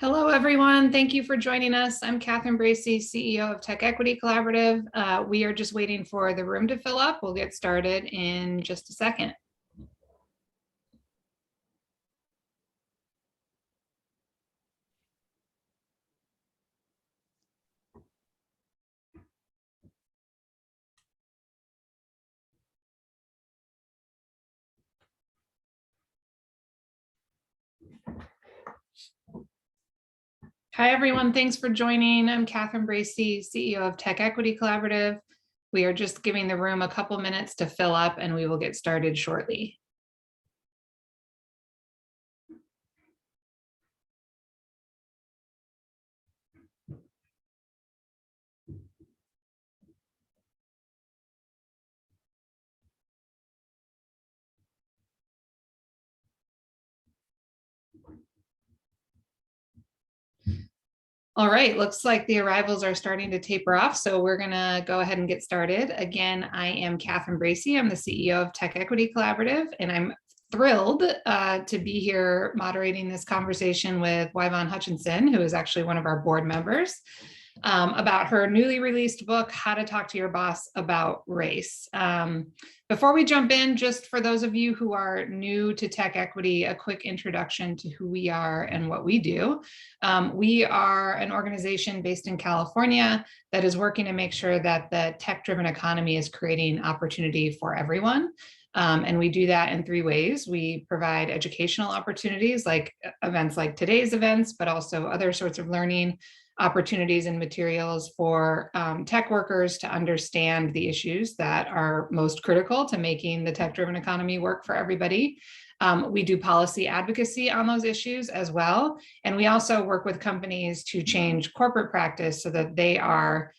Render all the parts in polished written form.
Hello, everyone. Thank you for joining us. I'm Catherine Bracy, CEO of TechEquity Collaborative. We are just waiting for the room to fill up. We'll get started in just a second. Hi, everyone. Thanks for joining. I'm Catherine Bracy, CEO of TechEquity Collaborative. We are just giving the room a couple minutes to fill up, and we will get started shortly. All right, looks like the arrivals are starting to taper off, so we're going to go ahead and get started. Again, I am Catherine Bracy. I'm the CEO of TechEquity Collaborative, and I'm thrilled to be here moderating this conversation with Y-Vonne Hutchinson, who is actually one of our board members, about her newly released book, How to Talk to Your Boss About Race. Before we jump in, just for those of you who are new to TechEquity, a quick introduction to who we are and what we do. We are an organization based in California that is working to make sure that the tech-driven economy is creating opportunity for everyone. And we do that in three ways. We provide educational opportunities like events like today's events, but also other sorts of learning opportunities and materials for tech workers to understand the issues that are most critical to making the tech-driven economy work for everybody. We do policy advocacy on those issues as well. And we also work with companies to change corporate practice so that they are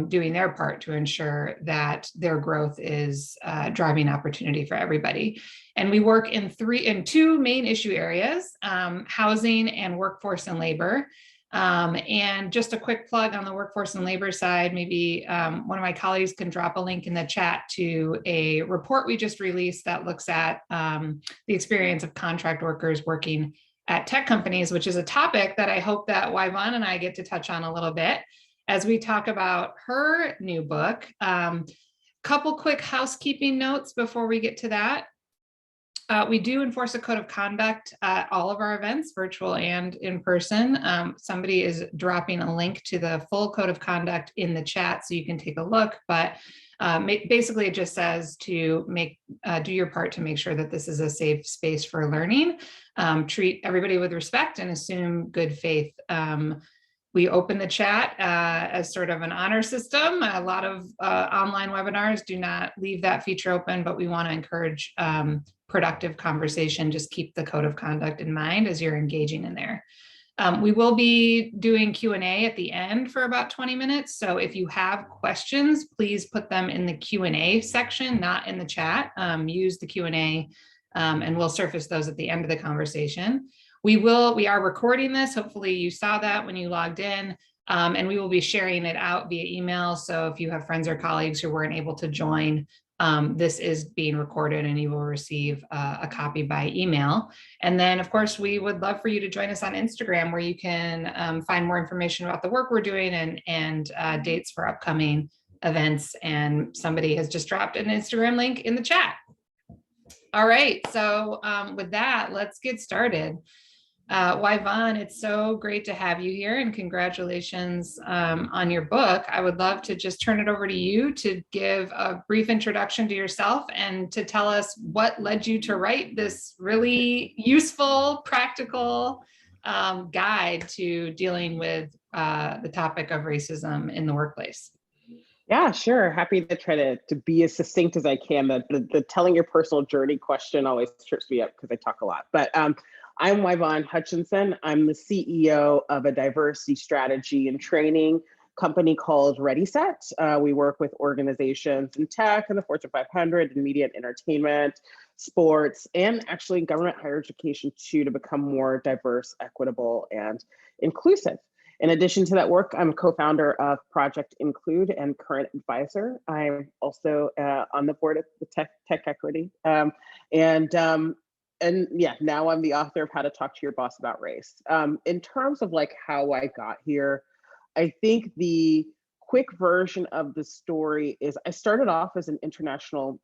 doing their part to ensure that their growth is driving opportunity for everybody. And we work in two main issue areas, housing and workforce and labor. And just a quick plug on the workforce and labor side, maybe one of my colleagues can drop a link in the chat to a report we just released that looks at the experience of contract workers working at tech companies, which is a topic that I hope that Y-Vonne and I get to touch on a little bit as we talk about her new book. Couple quick housekeeping notes before we get to that. We do enforce a code of conduct at all of our events, virtual and in person. Somebody is dropping a link to the full code of conduct in the chat so you can take a look, but basically it just says to do your part to make sure that this is a safe space for learning. Treat everybody with respect and assume good faith. We open the chat as sort of an honor system. A lot of online webinars do not leave that feature open, but we want to encourage productive conversation. Just keep the code of conduct in mind as you're engaging in there. We will be doing Q&A at the end for about 20 minutes. So if you have questions, please put them in the Q&A section, not in the chat. Use the Q&A and we'll surface those at the end of the conversation. We are recording this. Hopefully you saw that when you logged in, and we will be sharing it out via email. So if you have friends or colleagues who weren't able to join, this is being recorded and you will receive a copy by email. And then of course, we would love for you to join us on Instagram where you can find more information about the work we're doing and dates for upcoming events. And somebody has just dropped an Instagram link in the chat. All right, so with that, let's get started. Y-Vonne, it's so great to have you here and congratulations on your book. I would love to just turn it over to you to give a brief introduction to yourself and to tell us what led you to write this really useful, practical guide to dealing with the topic of racism in the workplace. Yeah, sure. Happy to try to be as succinct as I can. The telling your personal journey question always trips me up because I talk a lot. But I'm Y-Vonne Hutchinson. I'm the CEO of a diversity strategy and training company called ReadySet. We work with organizations in tech and the Fortune 500 and media and entertainment, sports, and actually government higher education too, to become more diverse, equitable, and inclusive. In addition to that work, I'm a co-founder of Project Include and current advisor. I'm also on the board of the TechEquity. and yeah, now I'm the author of How to Talk to Your Boss About Race. In terms of like how I got here, I think the quick version of the story is I started off as an international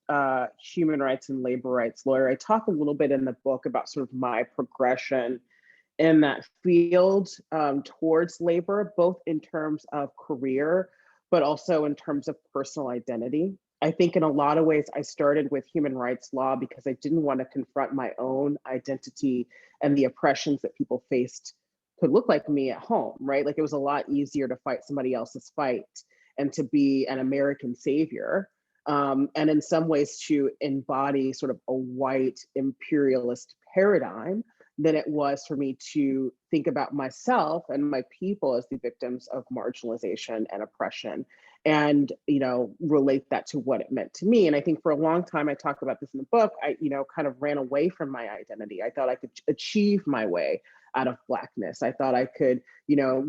human rights and labor rights lawyer. I talk a little bit in the book about sort of my progression in that field towards labor, both in terms of career, but also in terms of personal identity. I think in a lot of ways, I started with human rights law because I didn't want to confront my own identity and the oppressions that people faced could look like me at home, right? Like it was a lot easier to fight somebody else's fight and to be an American savior. And in some ways to embody sort of a white imperialist paradigm than it was for me to think about myself and my people as the victims of marginalization and oppression, and relate that to what it meant to me. And I think for a long time, I talk about this in the book, I kind of ran away from my identity. I thought I could achieve my way out of Blackness. I thought I could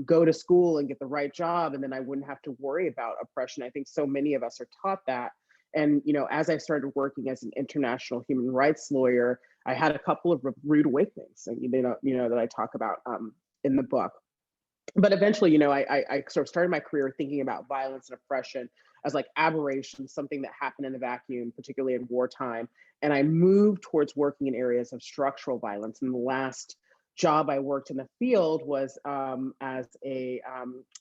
go to school and get the right job, and then I wouldn't have to worry about oppression. I think so many of us are taught that. And as I started working as an international human rights lawyer, I had a couple of rude awakenings, that I talk about in the book. But eventually, I sort of started my career thinking about violence and oppression as like aberrations, something that happened in the vacuum, particularly in wartime. And I moved towards working in areas of structural violence. And the last job I worked in the field was as a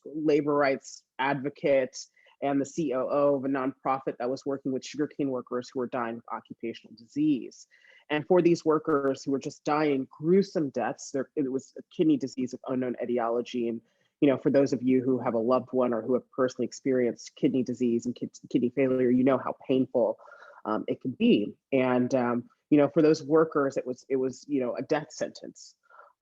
labor rights advocate and the COO of a nonprofit that was working with sugarcane workers who were dying of occupational disease. And for these workers who were just dying gruesome deaths, it was a kidney disease of unknown etiology. And for those of you who have a loved one or who have personally experienced kidney disease and kidney failure, you know how painful it can be. And for those workers, it was a death sentence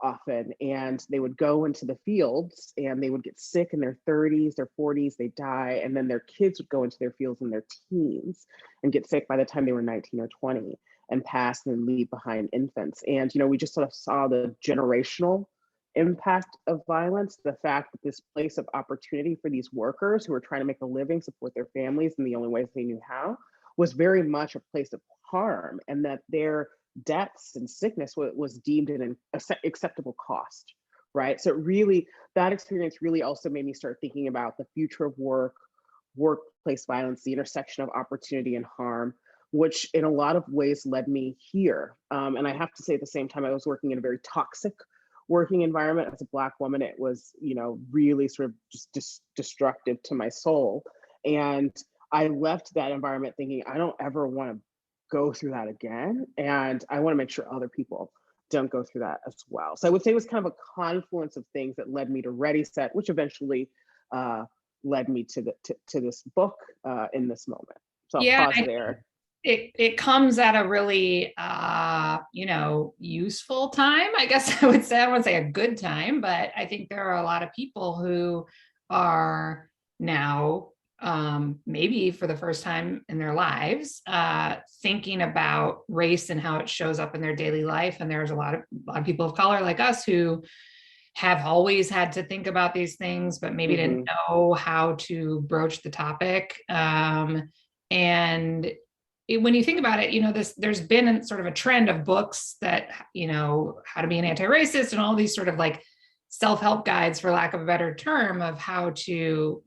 often, and they would go into the fields and they would get sick in their 30s, their 40s, they die, and then their kids would go into their fields in their teens and get sick by the time they were 19 or 20 and pass and leave behind infants. And we just sort of saw the generational impact of violence, the fact that this place of opportunity for these workers who were trying to make a living, support their families in the only ways they knew how, was very much a place of harm, and that their deaths and sickness was deemed an acceptable cost, right? So that experience really also made me start thinking about the future of work, workplace violence, the intersection of opportunity and harm, which in a lot of ways led me here. And I have to say at the same time, I was working in a very toxic working environment as a Black woman. It was, really sort of just destructive to my soul. And I left that environment thinking, I don't ever want to go through that again. And I want to make sure other people don't go through that as well. So I would say it was kind of a confluence of things that led me to Ready Set, which eventually led me to this book in this moment. So I'll pause there. It comes at a really, useful time, I guess I would say. I wouldn't say a good time, but I think there are a lot of people who are now, maybe for the first time in their lives, thinking about race and how it shows up in their daily life. And there's a lot of people of color like us who have always had to think about these things, but maybe didn't know how to broach the topic. And when you think about it, there's been sort of a trend of books that, how to be an anti-racist and all these sort of like self-help guides, for lack of a better term, of how to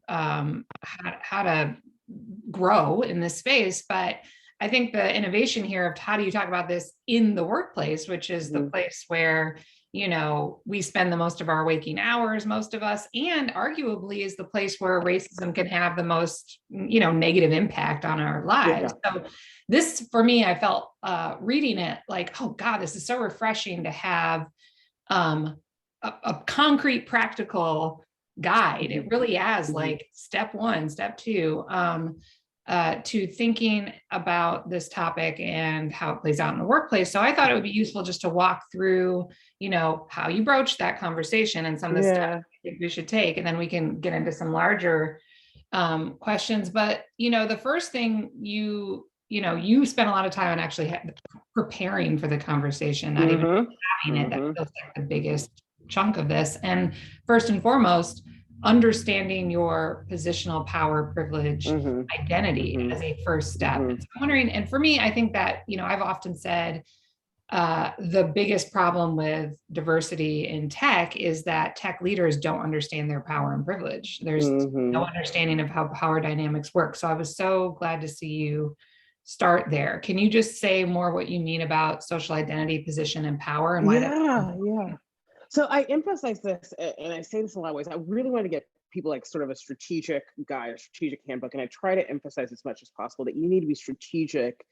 grow in this space. But I think the innovation here of how do you talk about this in the workplace, which is the place where we spend the most of our waking hours, most of us, and arguably is the place where racism can have the most, negative impact on our lives. Yeah. So this, for me, I felt reading it like, oh God, this is so refreshing to have a concrete, practical guide. It really has like step one, step two, to thinking about this topic and how it plays out in the workplace. So I thought it would be useful just to walk through, how you broach that conversation and some of the steps I think we should take, and then we can get into some larger questions. But, the first thing you spent a lot of time on actually preparing for the conversation, not even having it. That feels like the biggest chunk of this. And first and foremost, understanding your positional power, privilege, identity as a first step. So I'm wondering, and for me, I think that, I've often said, the biggest problem with diversity in tech is that tech leaders don't understand their power and privilege. There's no understanding of how power dynamics work. So I was so glad to see you start there. Can you just say more what you mean about social identity, position, and power, and why that? Yeah. So I emphasize this, and I say this in a lot of ways. I really want to get people like sort of a strategic guide, a strategic handbook, and I try to emphasize as much as possible that you need to be strategic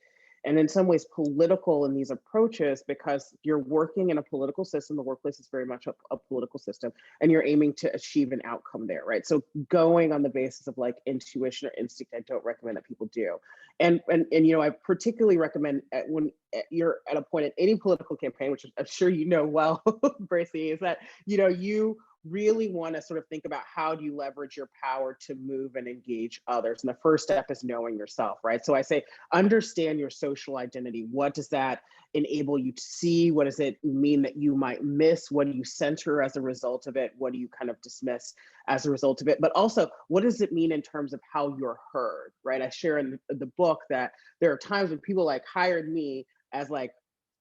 and in some ways political in these approaches, because you're working in a political system. The workplace is very much a political system, and you're aiming to achieve an outcome there, right? So going on the basis of like intuition or instinct, I don't recommend that people do. And you know, I particularly recommend when you're at a point in any political campaign, which I'm sure you know well, Bracy, is that, you know, you really want to sort of think about how do you leverage your power to move and engage others. And the first step is knowing yourself, right? So I say, understand your social identity. What does that enable you to see? What does it mean that you might miss? What do you center as a result of it? What do you kind of dismiss as a result of it? But also, what does it mean in terms of how you're heard, right? I share in the book that there are times when people like hired me as like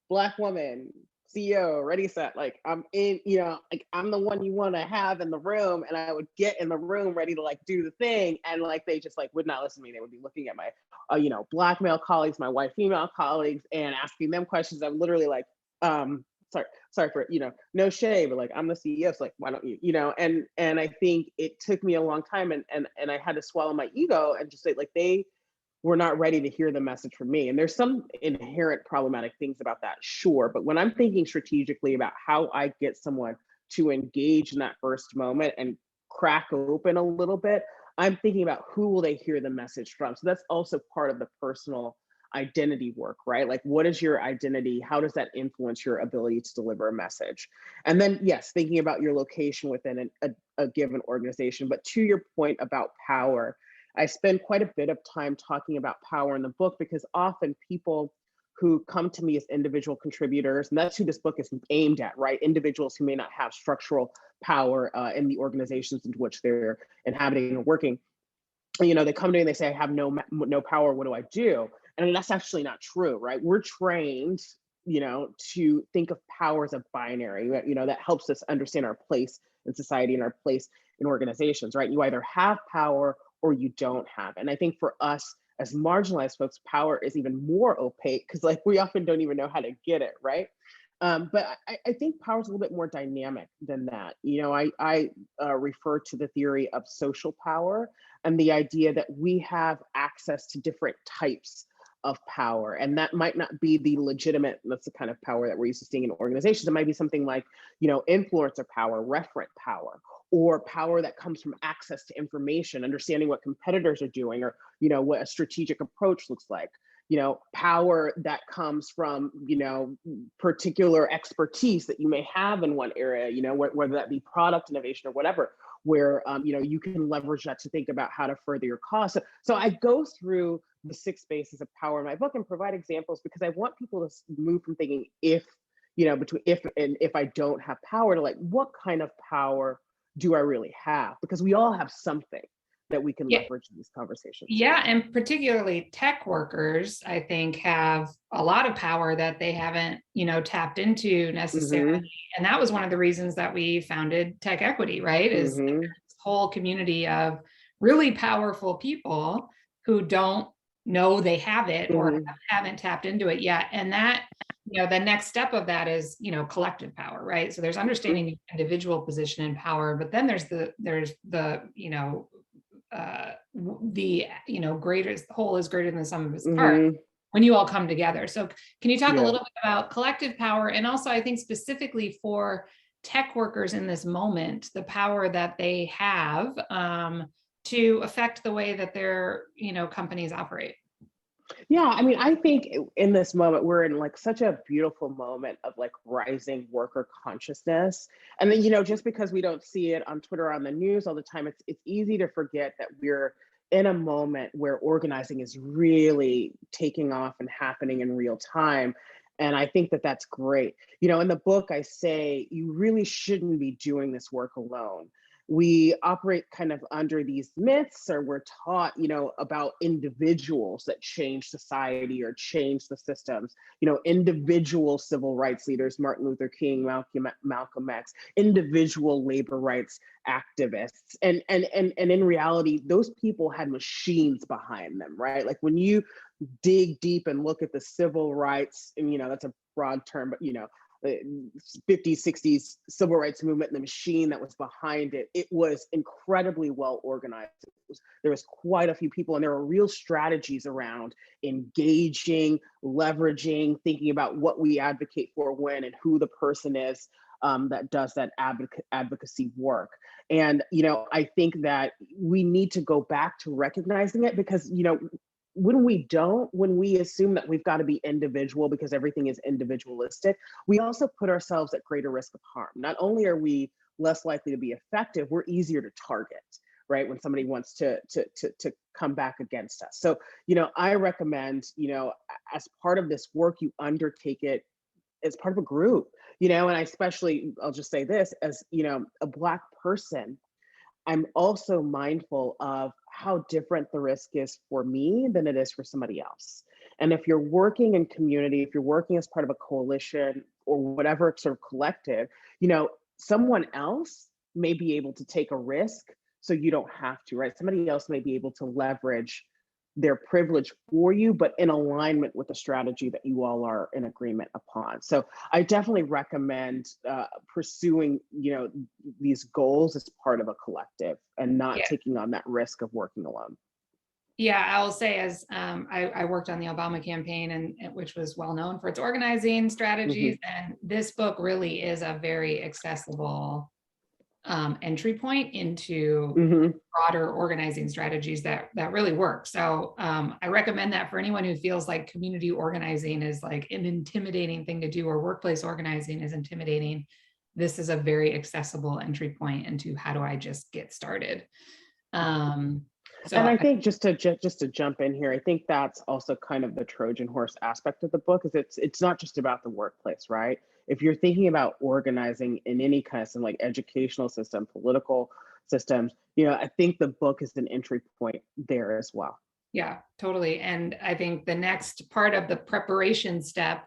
Black woman, CEO, ready, set, like I'm in, you know, like I'm the one you want to have in the room. And I would get in the room ready to like do the thing. And like, they just like would not listen to me. They would be looking at my, you know, Black male colleagues, my white female colleagues, and asking them questions. I'm literally like, sorry for, you know, no shade, but like, I'm the CEO. So like, why don't you, you know, and I think it took me a long time, and I had to swallow my ego and just say like, they were not ready to hear the message from me. And there's some inherent problematic things about that, sure. But when I'm thinking strategically about how I get someone to engage in that first moment and crack open a little bit, I'm thinking about who will they hear the message from. So that's also part of the personal identity work, right? Like, what is your identity? How does that influence your ability to deliver a message? And then, yes, thinking about your location within a given organization. But to your point about power, I spend quite a bit of time talking about power in the book, because often people who come to me as individual contributors, and that's who this book is aimed at, right? Individuals who may not have structural power in the organizations into which they're inhabiting and working. You know, they come to me and they say, I have no power, what do I do? And that's actually not true, right? We're trained, you know, to think of power as a binary, you know, that helps us understand our place in society and our place in organizations, right? You either have power or you don't have. And I think for us as marginalized folks, power is even more opaque, because like we often don't even know how to get it, right? But I think power is a little bit more dynamic than that. You know, I refer to the theory of social power and the idea that we have access to different types of power. And that might not be the legitimate, that's the kind of power that we're used to seeing in organizations. It might be something like, you know, influencer power, referent power, or power that comes from access to information, understanding what competitors are doing, or, you know, what a strategic approach looks like. You know, power that comes from, you know, particular expertise that you may have in one area, you know, whether that be product innovation or whatever, where, you know, you can leverage that to think about how to further your cause. So I go through the 6 bases of power in my book and provide examples, because I want people to move from thinking if, you know, between if and if I don't have power, to like, what kind of power do I really have? Because we all have something that we can leverage in these conversations. Yeah, and particularly tech workers, I think, have a lot of power that they haven't, you know, tapped into necessarily. And that was one of the reasons that we founded TechEquity, right? Is this whole community of really powerful people who don't know they have it or haven't tapped into it yet. And that, you know, the next step of that is, you know, collective power, right? So there's understanding the individual position and power, but then there's the, you know, the, you know, greatest whole is greater than the sum of its parts when you all come together. So can you talk a little bit about collective power, and also I think specifically for tech workers in this moment, the power that they have to affect the way that their, you know, companies operate? Yeah, I mean, I think in this moment, we're in like such a beautiful moment of like rising worker consciousness. And then, you know, just because we don't see it on Twitter or on the news all the time, it's easy to forget that we're in a moment where organizing is really taking off and happening in real time. And I think that that's great. You know, in the book, I say you really shouldn't be doing this work alone. we operate kind of under these myths, or we're taught, about individuals that change society or change the systems, individual civil rights leaders, Martin Luther King, Malcolm X, individual labor rights activists. And in reality, those people had machines behind them, right? Like when you dig deep and look at the civil rights, and that's a broad term, but the 50s, 60s civil rights movement and the machine that was behind it, it was incredibly well organized. There was quite a few people, and there were real strategies around engaging, leveraging, thinking about what we advocate for when and who the person is that does that advocacy work. And, I think that we need to go back to recognizing it, because, when we assume that we've got to be individual because everything is individualistic, we also put ourselves at greater risk of harm. Not only are we less likely to be effective, we're easier to target, right? When somebody wants to come back against us. So, I recommend, as part of this work, you undertake it as part of a group, and I especially, I'll just say this, as, a Black person, I'm also mindful of how different the risk is for me than it is for somebody else. And if you're working in community, if you're working as part of a coalition or whatever sort of collective, someone else may be able to take a risk so you don't have to, right? Somebody else may be able to leverage their privilege for you, but in alignment with the strategy that you all are in agreement upon. So I definitely recommend pursuing, these goals as part of a collective and not taking on that risk of working alone. Yeah, I will say, as I worked on the Obama campaign, and which was well known for its organizing strategies, and this book really is a very accessible entry point into broader organizing strategies that really work. So I recommend that for anyone who feels like community organizing is like an intimidating thing to do, or workplace organizing is intimidating. This is a very accessible entry point into how do I just get started. And I think just to jump in here, I think that's also kind of the Trojan horse aspect of the book, is it's not just about the workplace, right? If you're thinking about organizing in any kind of like educational system, political systems, I think the book is an entry point there as well. Yeah, totally. And I think the next part of the preparation step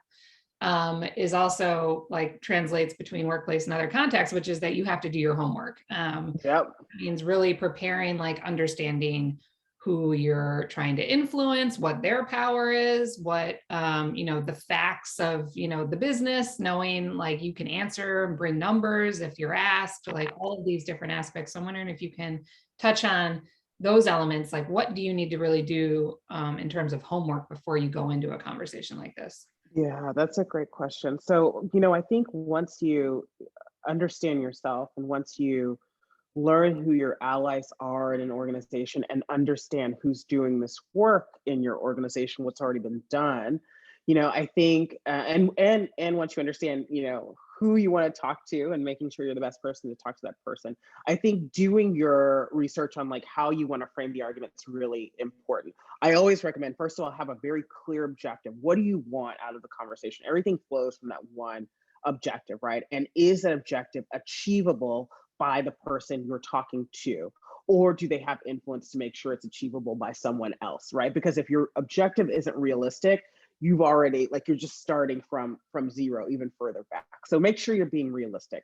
is also like translates between workplace and other contexts, which is that you have to do your homework. It means really preparing, like understanding who you're trying to influence, what their power is, what, the facts of, the business, knowing like you can answer and bring numbers if you're asked, like all of these different aspects. So I'm wondering if you can touch on those elements, like what do you need to really do in terms of homework before you go into a conversation like this? Yeah, that's a great question. So, I think once you understand yourself and once you learn who your allies are in an organization and understand who's doing this work in your organization, what's already been done, I think, and once you understand, who you want to talk to and making sure you're the best person to talk to that person, I think doing your research on like how you want to frame the argument is really important. I always recommend, first of all, have a very clear objective. What do you want out of the conversation? Everything flows from that one objective, right? And is that objective achievable by the person you're talking to? Or do they have influence to make sure it's achievable by someone else, right? Because if your objective isn't realistic, you've already, like, you're just starting from zero, even further back. So make sure you're being realistic.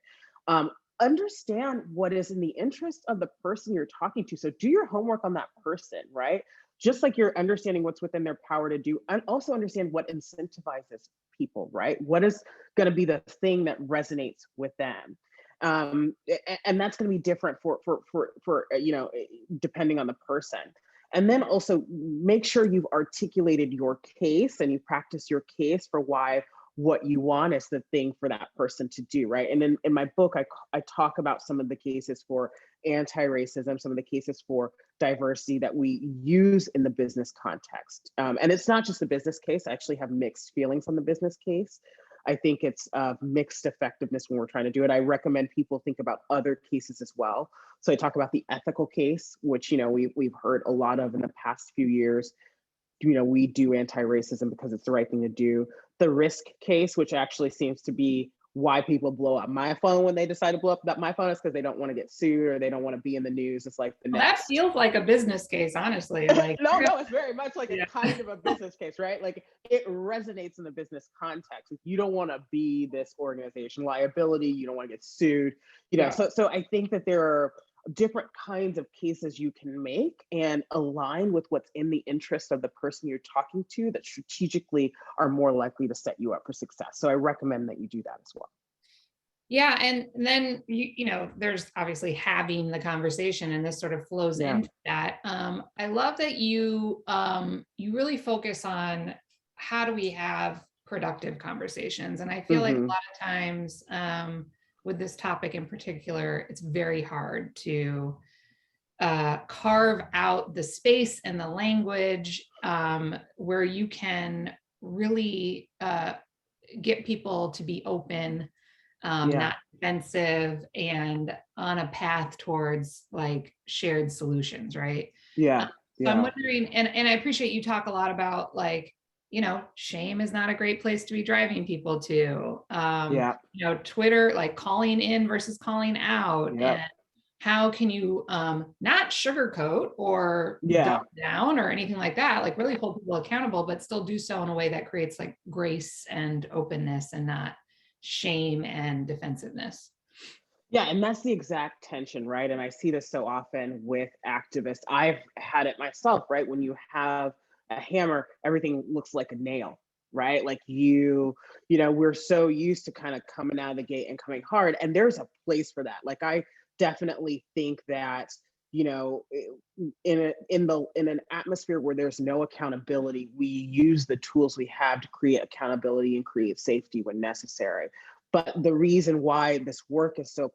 Understand what is in the interest of the person you're talking to. So do your homework on that person, right? Just like you're understanding what's within their power to do, and also understand what incentivizes people, right? What is going to be the thing that resonates with them? And that's going to be different for depending on the person. And then also make sure you've articulated your case and you practice your case for why what you want is the thing for that person to do, right? And in my book, I talk about some of the cases for anti-racism, some of the cases for diversity that we use in the business context. And it's not just the business case. I actually have mixed feelings on the business case. I think it's mixed effectiveness when we're trying to do it. I recommend people think about other cases as well. So I talk about the ethical case, which we've heard a lot of in the past few years. We do anti-racism because it's the right thing to do. The risk case, which actually seems to be why people blow up my phone when they decide to blow up my phone is because they don't want to get sued or they don't want to be in the news. It's like the Well, that next. feels like a business case, honestly. Like, No, it's very much like a yeah, kind of a business case, right? Like it resonates in the business context. You don't want to be this organization liability. You don't want to get sued. yeah. So I think that there are different kinds of cases you can make and align with what's in the interest of the person you're talking to that strategically are more likely to set you up for success. So I recommend that you do that as well. Yeah, and then there's obviously having the conversation, and this sort of flows Yeah. into that. I love that you really focus on how do we have productive conversations, and I feel like a Mm-hmm. lot of times with this topic in particular, it's very hard to carve out the space and the language where you can really get people to be open, Yeah. not defensive, and on a path towards like shared solutions, right? Yeah. So I'm Yeah. wondering, and I appreciate you talk a lot about like, shame is not a great place to be driving people to. Yeah. Twitter, like calling in versus calling out, Yeah. and how can you not sugarcoat or dumb Yeah. down or anything like that, like really hold people accountable, but still do so in a way that creates like grace and openness and not shame and defensiveness. Yeah, and that's the exact tension, right? And I see this so often with activists. I've had it myself, right? When you have a hammer, everything looks like a nail, right? Like we're so used to kind of coming out of the gate and coming hard, and there's a place for that. Like I definitely think that, in an atmosphere where there's no accountability, we use the tools we have to create accountability and create safety when necessary. But the reason why this work is so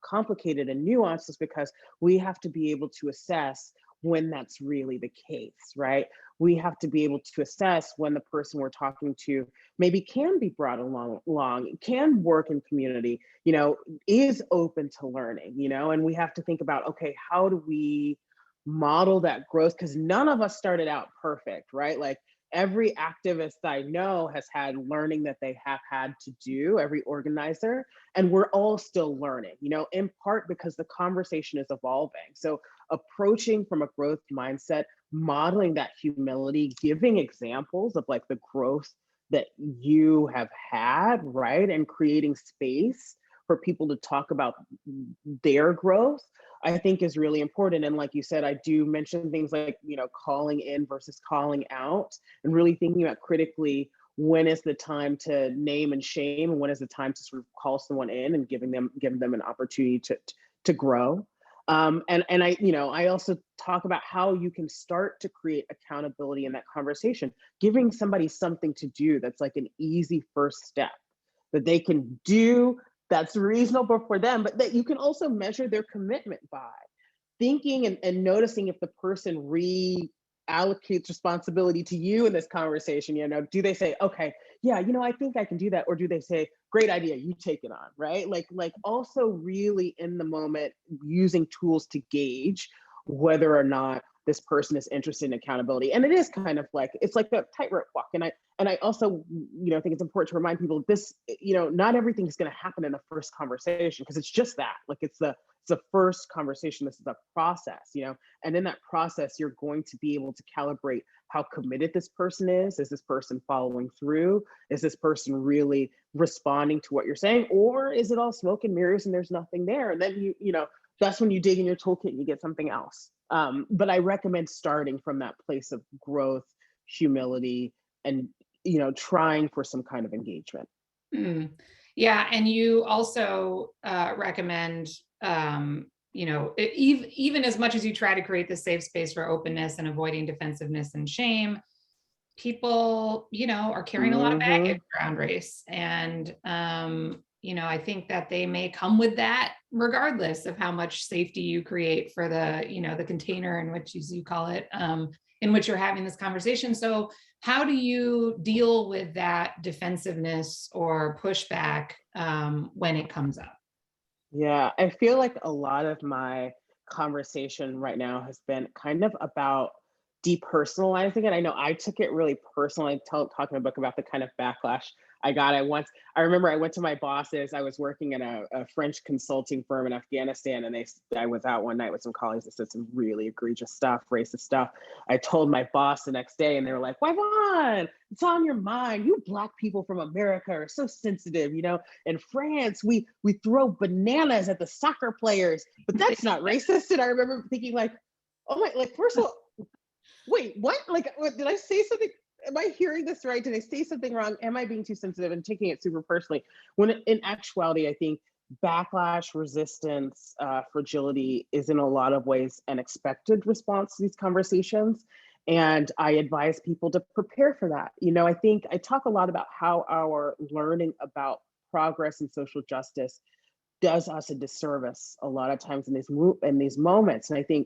complicated and nuanced is because we have to be able to assess when that's really the case, right? We have to be able to assess when the person we're talking to maybe can be brought along, can work in community, is open to learning, and we have to think about, okay, how do we model that growth? Because none of us started out perfect, right? Like every activist I know has had learning that they have had to do, every organizer, and we're all still learning, in part because the conversation is evolving. So approaching from a growth mindset, modeling that humility, giving examples of like the growth that you have had, right? And creating space for people to talk about their growth, I think is really important. And like you said, I do mention things like, calling in versus calling out, and really thinking about critically when is the time to name and shame, and when is the time to sort of call someone in and giving them an opportunity to grow. And I also talk about how you can start to create accountability in that conversation, giving somebody something to do that's like an easy first step that they can do that's reasonable for them, but that you can also measure their commitment by thinking and noticing if the person reallocates responsibility to you in this conversation. Do they say, okay, yeah, I think I can do that, or do they say, great idea, you take it on, right? Like also really in the moment using tools to gauge whether or not this person is interested in accountability. And it is kind of like, it's like a tightrope walk. And I also, think it's important to remind people this, not everything is going to happen in the first conversation, because it's just that, like it's the first conversation. This is a process, and in that process, you're going to be able to calibrate how committed this person is. Is this person following through? Is this person really responding to what you're saying? Or is it all smoke and mirrors and there's nothing there? And then that's when you dig in your toolkit and you get something else. But I recommend starting from that place of growth, humility, and trying for some kind of engagement. Mm. Yeah, and you also recommend, even as much as you try to create the safe space for openness and avoiding defensiveness and shame, people, are carrying a lot of Mm-hmm. baggage around race. And, I think that they may come with that regardless of how much safety you create for the container in which, as you call it, in which you're having this conversation. So how do you deal with that defensiveness or pushback when it comes up? Yeah, I feel like a lot of my conversation right now has been kind of about depersonalizing it. I know I took it really personal. Talking in a book about the kind of backlash I got. I remember I went to my bosses. I was working at a French consulting firm in Afghanistan, and I was out one night with some colleagues that said some really egregious stuff, racist stuff. I told my boss the next day, and they were like, "Y-Vonne, it's on your mind. You Black people from America are so sensitive. In France, we throw bananas at the soccer players, but that's not racist." And I remember thinking like, oh my, like, first of all, wait, what? Like, did I say something? Am I hearing this right? Did I say something wrong? Am I being too sensitive and taking it super personally? When in actuality, I think backlash, resistance, fragility is in a lot of ways an expected response to these conversations. And I advise people to prepare for that. I think I talk a lot about how our learning about progress and social justice does us a disservice a lot of times in these moments. And I think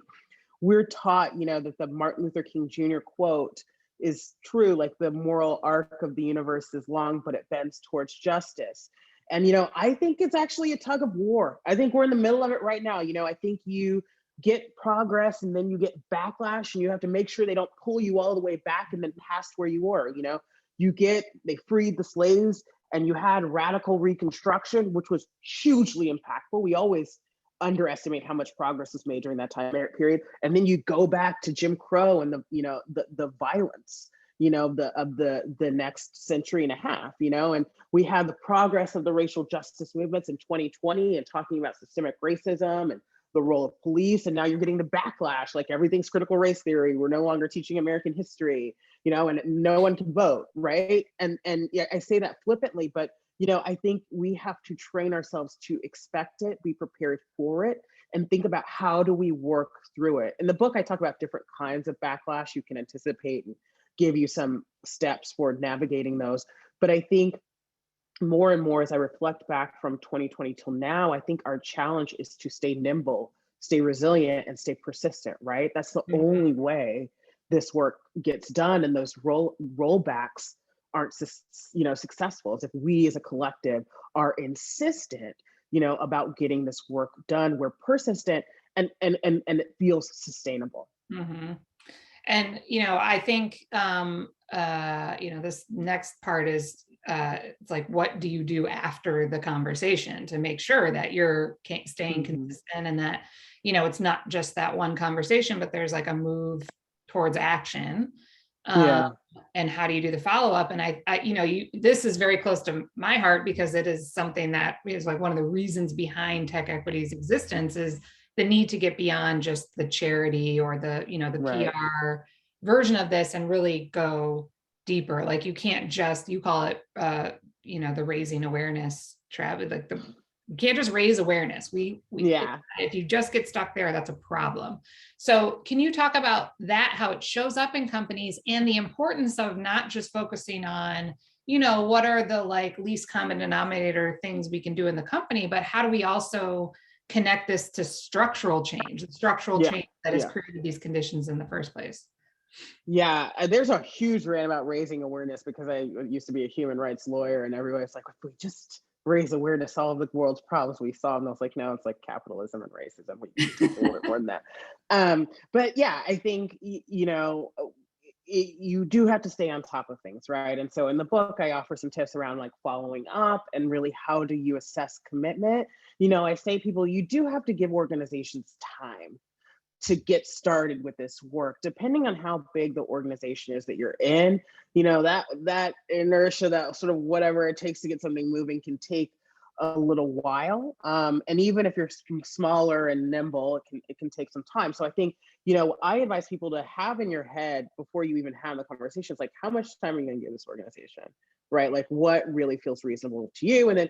we're taught, that the Martin Luther King Jr. quote is true, like the moral arc of the universe is long, but it bends towards justice. And, I think it's actually a tug of war. I think we're in the middle of it right now. I think you get progress and then you get backlash, and you have to make sure they don't pull you all the way back and then past where you were. They freed the slaves, and you had radical Reconstruction, which was hugely impactful. We always underestimate how much progress was made during that time period. And then you go back to Jim Crow and the violence, of the next century and a half, and we had the progress of the racial justice movements in 2020 and talking about systemic racism and the role of police. And now you're getting the backlash, like everything's critical race theory. We're no longer teaching American history, and no one can vote, right? And yeah, I say that flippantly, but I think we have to train ourselves to expect it, be prepared for it, and think about how do we work through it. In the book, I talk about different kinds of backlash you can anticipate and give you some steps for navigating those. But I think more and more as I reflect back from 2020 till now, I think our challenge is to stay nimble, stay resilient, and stay persistent, right? That's the only way this work gets done, and those rollbacks aren't successful, as if we as a collective are insistent about getting this work done. We're persistent, and it feels sustainable. Mm-hmm. And I think this next part is it's like, what do you do after the conversation to make sure that you're staying consistent, and that it's not just that one conversation, but there's like a move towards action. And how do you do the follow-up? And this is very close to my heart, because it is something that is like one of the reasons behind TechEquity's existence, is the need to get beyond just the charity or the PR version of this and really go deeper. Like, you can't just, you call it the raising awareness, Travis, like you can't just raise awareness. If you just get stuck there, that's a problem. So can you talk about that, how it shows up in companies, and the importance of not just focusing on, what are the least common denominator things we can do in the company, but how do we also connect this to structural change, change that has created these conditions in the first place? Yeah, there's a huge rant about raising awareness, because I used to be a human rights lawyer, and everybody's like, if we just raise awareness, all of the world's problems we solve. And I was like, no, it's like capitalism and racism. We need to do a little bit more than that. But yeah, I think, you do have to stay on top of things, right? And so in the book, I offer some tips around following up, and really how do you assess commitment. I say people, you do have to give organizations time to get started with this work, depending on how big the organization is that you're in. That inertia, that sort of whatever it takes to get something moving, can take a little while. And even if you're smaller and nimble, it can take some time. So I think, I advise people to have in your head, before you even have the conversations, like, how much time are you going to give this organization, right? Like, what really feels reasonable to you? And then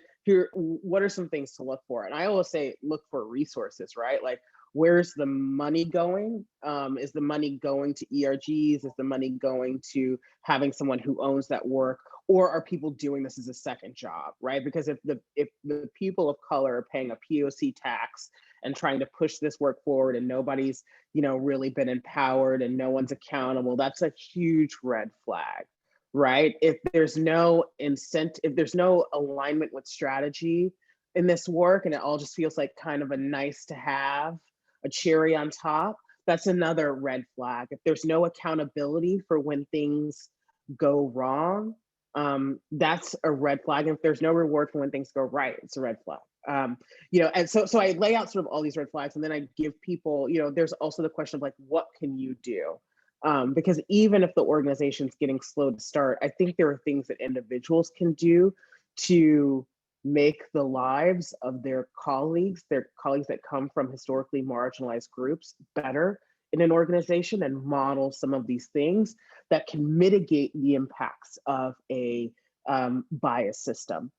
what are some things to look for? And I always say, look for resources, right? Like, where's the money going? Is the money going to ERGs? Is the money going to having someone who owns that work? Or are people doing this as a second job, right? Because if the people of color are paying a POC tax and trying to push this work forward, and nobody's, really been empowered, and no one's accountable, that's a huge red flag, right? If there's no incentive, if there's no alignment with strategy in this work, and it all just feels like kind of a nice to have, a cherry on top, That's another red flag. If there's no accountability for when things go wrong, that's a red flag. And if there's no reward for when things go right, it's a red flag. And so I lay out sort of all these red flags, and then I give people, there's also the question of like, what can you do? Because even if the organization's getting slow to start, I think there are things that individuals can do to make the lives of their colleagues that come from historically marginalized groups, better in an organization, and model some of these things that can mitigate the impacts of a bias system.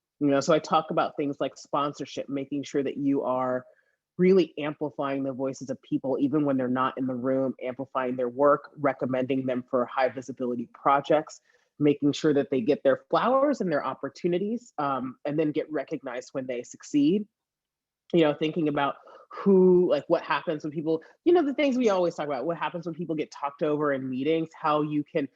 So I talk about things like sponsorship, making sure that you are really amplifying the voices of people, even when they're not in the room, amplifying their work, recommending them for high visibility projects, making sure that they get their flowers and their opportunities, and then get recognized when they succeed. Thinking about what happens when people, the things we always talk about, what happens when people get talked over in meetings, how you can,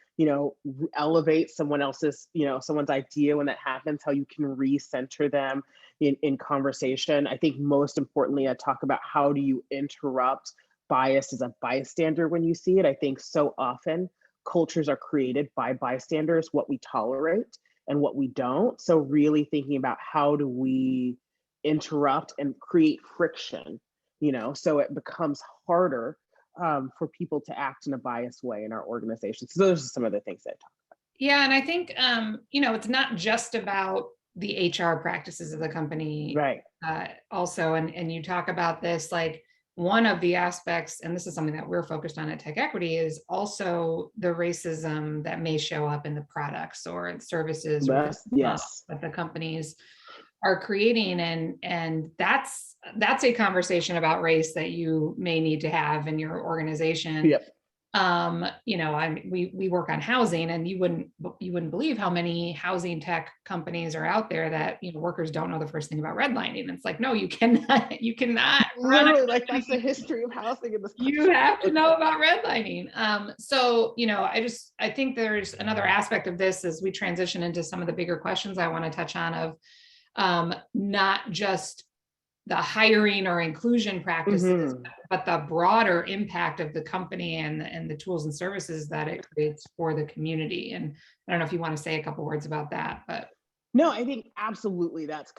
elevate someone else's, someone's idea when that happens, how you can recenter them in conversation. I think most importantly, I talk about how do you interrupt bias as a bystander when you see it. I think so often cultures are created by bystanders, what we tolerate and what we don't. So really thinking about how do we interrupt and create friction, so it becomes harder for people to act in a biased way in our organization. So those are some of the things that I talk about. Yeah, and I think it's not just about the HR practices of the company, right? Also, and you talk about this, like one of the aspects, and this is something that we're focused on at TechEquity, is also the racism that may show up in the products or services or yes, that the companies are creating, and that's a conversation about race that you may need to have in your organization. Yep. We work on housing, and you wouldn't believe how many housing tech companies are out there that workers don't know the first thing about redlining. It's like, no, you cannot literally, like that's the history of housing in this country. You have to know about redlining. I think there's another aspect of this as we transition into some of the bigger questions I want to touch on of not just the hiring or inclusion practices, but the broader impact of the company and the tools and services that it creates for the community. And I don't know if you want to say a couple words about that, but. No, I think absolutely that's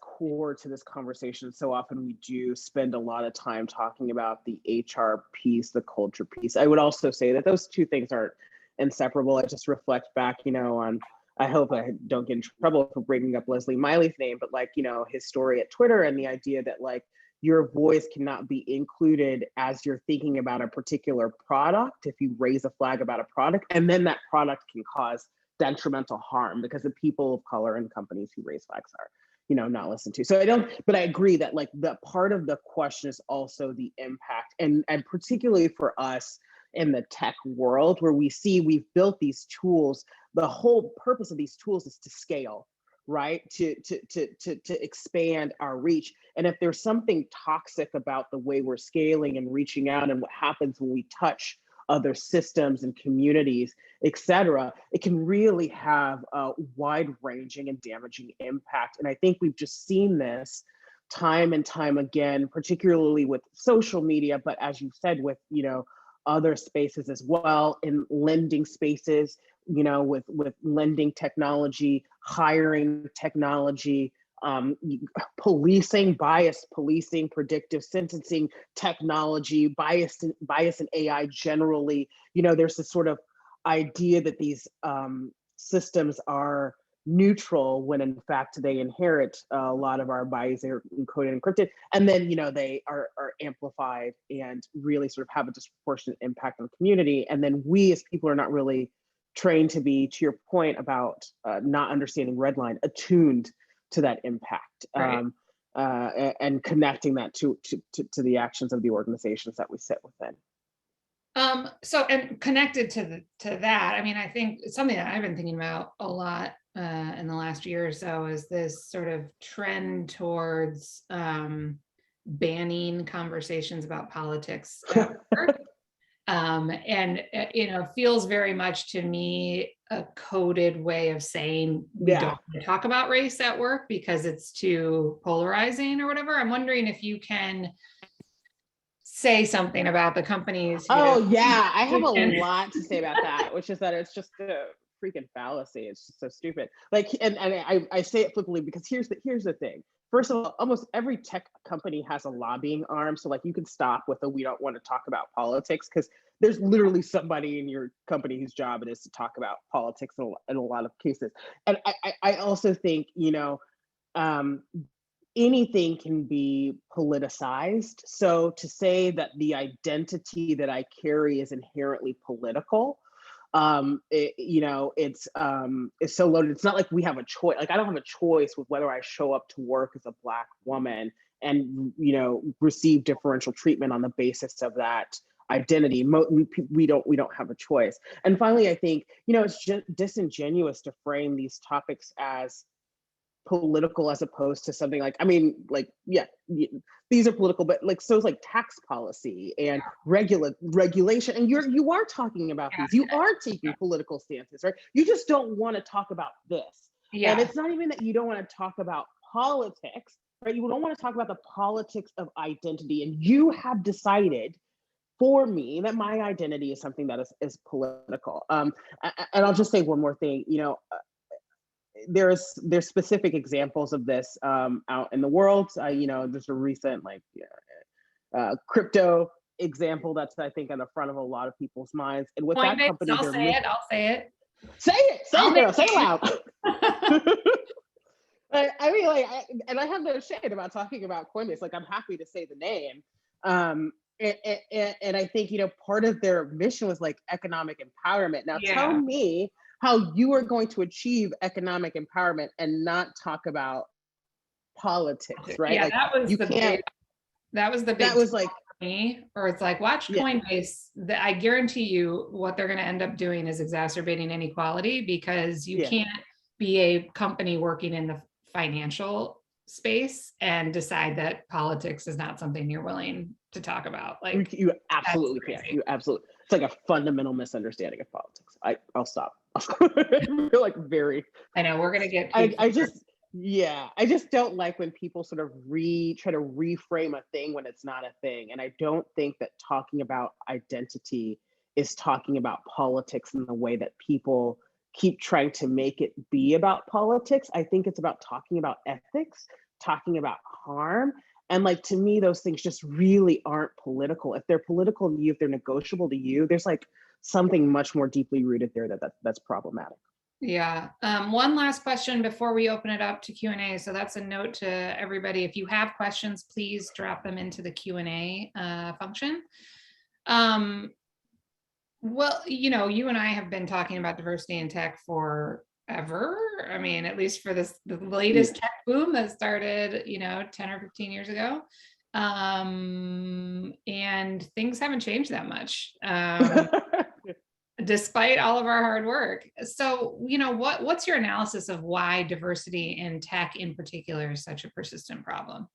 core to this conversation. So often we do spend a lot of time talking about the HR piece, the culture piece. I would also say that those two things aren't inseparable. I just reflect back, on, I hope I don't get in trouble for bringing up Leslie Miley's name, but his story at Twitter and the idea that your voice cannot be included as you're thinking about a particular product if you raise a flag about a product, and then that product can cause detrimental harm because the people of color and companies who raise flags are, not listened to. So I agree that the part of the question is also the impact, and particularly for us in the tech world where we've built these tools. The whole purpose of these tools is to scale, right? To expand our reach. And if there's something toxic about the way we're scaling and reaching out and what happens when we touch other systems and communities, et cetera, it can really have a wide-ranging and damaging impact. And I think we've just seen this time and time again, particularly with social media, but as you said, with other spaces as well, in lending spaces, with lending technology, hiring technology, policing, bias policing, predictive sentencing technology, bias in AI generally. There's this sort of idea that these systems are neutral when in fact they inherit a lot of our bias. They're encoded and encrypted, and then they are amplified and really sort of have a disproportionate impact on the community. And then we as people are not really trained to be, to your point about not understanding redline, attuned to that impact, right. And connecting that to the actions of the organizations that we sit within. So, and connected to that, I mean, I think it's something that I've been thinking about a lot in the last year or so is this sort of trend towards banning conversations about politics at work. And feels very much to me a coded way of saying we don't talk about race at work because it's too polarizing or whatever. I'm wondering if you can say something about the companies who. Oh yeah, I have a lot to say about that, which is that it's just a freaking fallacy. It's just so stupid. Like, and I say it flippantly because here's the thing. First of all, almost every tech company has a lobbying arm. So like you can stop with a we don't want to talk about politics because there's literally somebody in your company whose job it is to talk about politics in a lot of cases. And I also think, um, anything can be politicized. So to say that the identity that I carry is inherently political, it's so loaded. It's not like we have a choice. Like I don't have a choice with whether I show up to work as a Black woman and receive differential treatment on the basis of that identity. We don't have a choice. And finally, I think it's just disingenuous to frame these topics as political as opposed to something like, these are political, but like, so it's like tax policy and regulation. And you are talking about these, you are taking political stances, right? You just don't want to talk about this. And it's not even that you don't want to talk about politics, right? You don't want to talk about the politics of identity. And you have decided for me that my identity is something that is political. And I'll just say one more thing, there's specific examples of this out in the world. There's a recent crypto example that's I think on the front of a lot of people's minds. And with that company, I'll say it. Say it, girl. Say it loud. And I have no shame about talking about Coinbase. Like I'm happy to say the name. And I think part of their mission was like economic empowerment. Now tell me how you are going to achieve economic empowerment and not talk about politics, right? Yeah, like that was the big that was like me, or it's like watch Coinbase. I guarantee you what they're going to end up doing is exacerbating inequality because you can't be a company working in the financial space and decide that politics is not something you're willing to talk about. Like you absolutely can't. You absolutely. It's like a fundamental misunderstanding of politics. I'll stop. I feel like I know we're gonna get. I just don't like when people sort of try to reframe a thing when it's not a thing. And I don't think that talking about identity is talking about politics in the way that people keep trying to make it be about politics. I think it's about talking about ethics, talking about harm. And like, to me, those things just really aren't political. If they're political to you, if they're negotiable to you, there's like something much more deeply rooted there that's problematic. Yeah. One last question before we open it up to Q&A. So that's a note to everybody. If you have questions, please drop them into the Q&A function. Well, you and I have been talking about diversity in tech forever. I mean, at least for the latest tech boom that started, 10 or 15 years ago. And things haven't changed that much. Despite all of our hard work. So, what's your analysis of why diversity in tech in particular is such a persistent problem?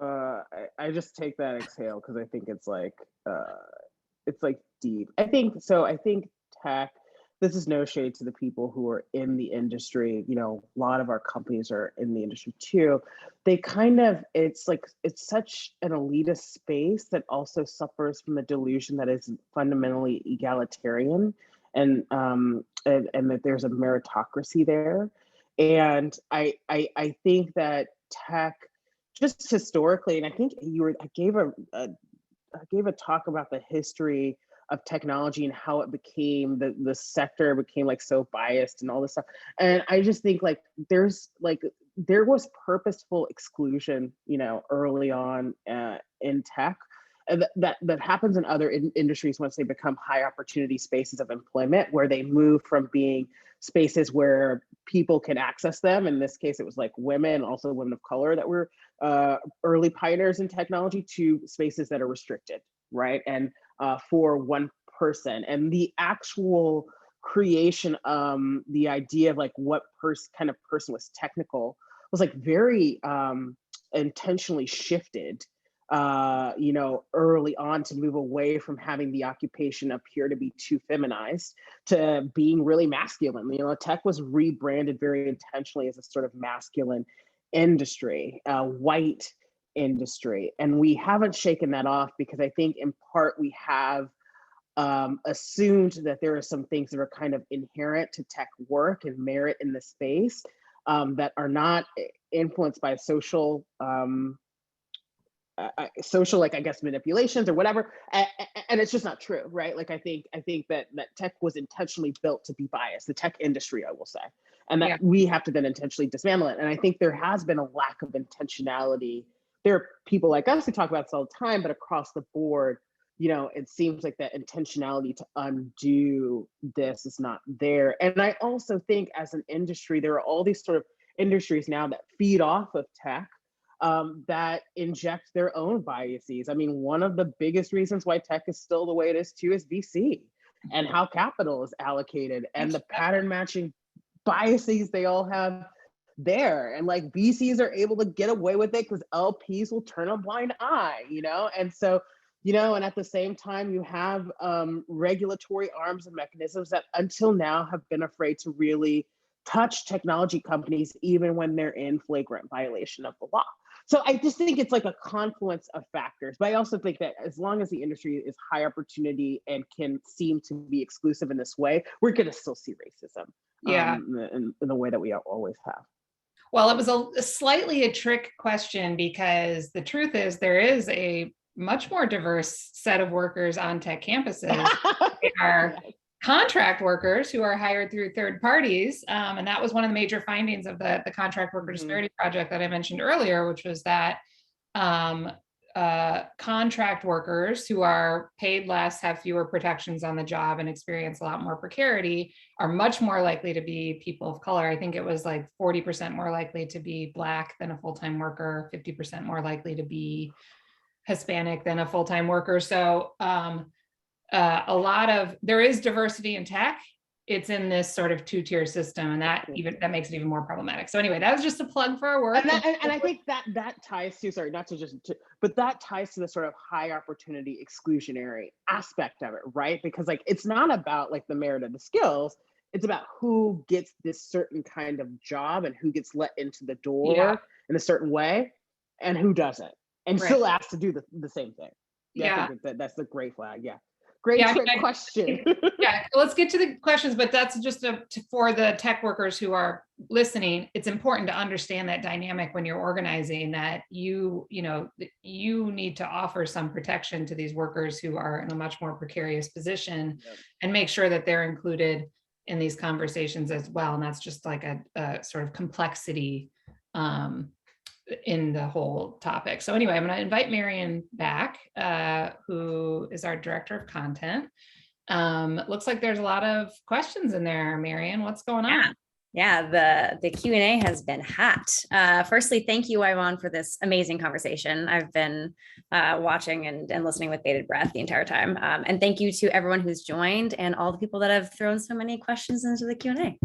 I just take that exhale because I think it's like deep. I think tech, this is no shade to the people who are in the industry. A lot of our companies are in the industry too. They it's such an elitist space that also suffers from the delusion that is fundamentally egalitarian and that there's a meritocracy there. And I think that tech, just historically, and I think I gave a talk about the history of technology and how it became the sector became like so biased and all this stuff. And I just think there was purposeful exclusion, early on in tech. That happens in other industries once they become high opportunity spaces of employment, where they move from being spaces where people can access them. In this case, it was like women, also women of color that were early pioneers in technology, to spaces that are restricted, right? And for one person. And the actual creation, the idea of like what kind of person was technical was like very intentionally shifted early on, to move away from having the occupation appear to be too feminized to being really masculine. Tech was rebranded very intentionally as a sort of masculine industry, white industry. And we haven't shaken that off because I think in part we have assumed that there are some things that are kind of inherent to tech work and merit in the space that are not influenced by social social, like, I guess, manipulations or whatever, and it's just not true, right? Like, I think that tech was intentionally built to be biased, the tech industry, I will say, and that Yeah. we have to then intentionally dismantle it. And I think there has been a lack of intentionality. There are people like us who talk about this all the time, but across the board, it seems like that intentionality to undo this is not there. And I also think as an industry, there are all these sort of industries now that feed off of tech that inject their own biases. I mean, one of the biggest reasons why tech is still the way it is too is VC and how capital is allocated and the pattern matching biases they all have there. And like VCs are able to get away with it because LPs will turn a blind eye, And so, and at the same time, you have regulatory arms and mechanisms that until now have been afraid to really touch technology companies, even when they're in flagrant violation of the law. So I just think it's like a confluence of factors. But I also think that as long as the industry is high opportunity and can seem to be exclusive in this way, we're going to still see racism in the way that we always have. Well, it was a slightly a trick question because the truth is there is a much more diverse set of workers on tech campuses. They are contract workers who are hired through third parties. And that was one of the major findings of the Contract Worker Disparity Project that I mentioned earlier, which was that contract workers who are paid less, have fewer protections on the job, and experience a lot more precarity are much more likely to be people of color. I think it was like 40% more likely to be Black than a full-time worker, 50% more likely to be Hispanic than a full-time worker. So there is diversity in tech. It's in this sort of two-tier system, and that makes it even more problematic. So anyway, that was just a plug for our work. And I think that ties to, sorry, not to just, but that ties to the sort of high opportunity exclusionary aspect of it, right? Because like, it's not about like the merit of the skills. It's about who gets this certain kind of job and who gets let into the door in a certain way and who doesn't, and still asked to do the same thing. I think that's the great flag. Great question. Let's get to the questions, but that's just for the tech workers who are listening. It's important to understand that dynamic when you're organizing, that you need to offer some protection to these workers who are in a much more precarious position and make sure that they're included in these conversations as well. And that's just like a sort of complexity in the whole topic. So anyway, I'm going to invite Marion back, who is our director of content. Looks like there's a lot of questions in there. Marion, what's going on? Yeah, the Q&A has been hot. Firstly, thank you, Yvonne, for this amazing conversation. I've been watching and listening with bated breath the entire time. And thank you to everyone who's joined and all the people that have thrown so many questions into the Q&A.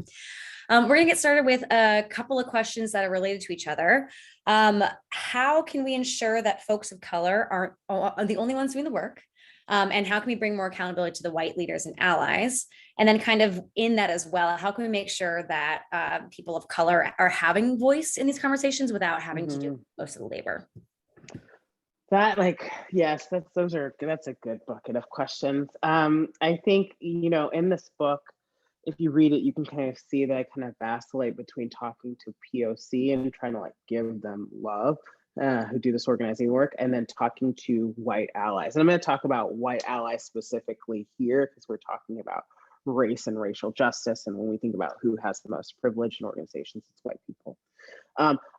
We're going to get started with a couple of questions that are related to each other. How can we ensure that folks of color aren't the only ones doing the work? And how can we bring more accountability to the white leaders and allies? And then kind of in that as well, how can we make sure that people of color are having voice in these conversations without having to do most of the labor? That's a good bucket of questions. I think, in this book, if you read it, you can kind of see that I kind of vacillate between talking to POC and trying to like give them love, who do this organizing work, and then talking to white allies. And I'm going to talk about white allies specifically here because we're talking about race and racial justice. And when we think about who has the most privilege in organizations, it's white people.